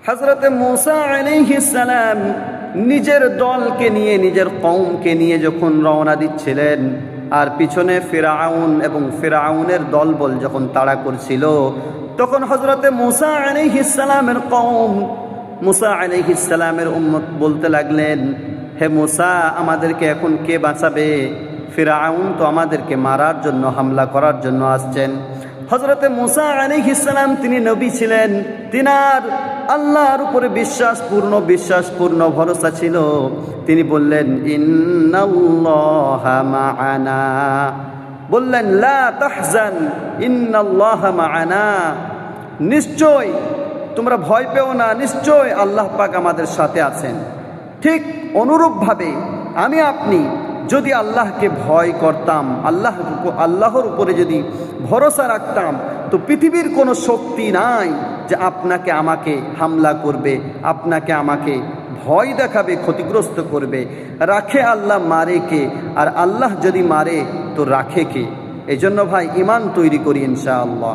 হযরত মুসা আলাইহিস সালাম নিজের দলকে নিয়ে, নিজের কওমকে নিয়ে যখন রওনা দিচ্ছিলেন, আর পিছনে ফিরআউন এবং ফিরআউনের দলবল যখন তাড়া করছিল, তখন হযরত মুসা আলাইহিস সালামের কওম, মুসা আলাইহিস সালামের উম্মত বলতে লাগলেন, হে মুসা, আমাদেরকে এখন কে বাঁচাবে? ফিরআউন তো আমাদেরকে মারার জন্য, হামলা করার জন্য আসছেন। হযরত মুসা আলাইহিস সালাম তিনি নবী ছিলেন, তিনার আল্লাহর উপরে বিশ্বাসপূর্ণ ভরসা ছিল। তিনি বললেন, ইন্নাল্লাহা মা'ানা, বললেন লা তাহজান ইন্নাল্লাহা মা'ানা, নিশ্চয় তোমরা ভয় পেও না, নিশ্চয় আল্লাহ পাক আমাদের সাথে আছেন। ঠিক অনুরূপভাবে আমি আপনি যদি আল্লাহকে ভয় করতাম, আল্লাহর উপরে যদি ভরসা রাখতাম, তো পৃথিবীর কোনো শক্তি নাই যে আপনাকে আমাকে হামলা করবে, আপনাকে আমাকে ভয় দেখাবে, ক্ষতিগ্রস্ত করবে। রাখে আল্লাহ, মারে কে? আর আল্লাহ যদি মারে তো রাখে কে? এই জন্য ভাই ইমান তৈরি করি ইনশাআল্লাহ।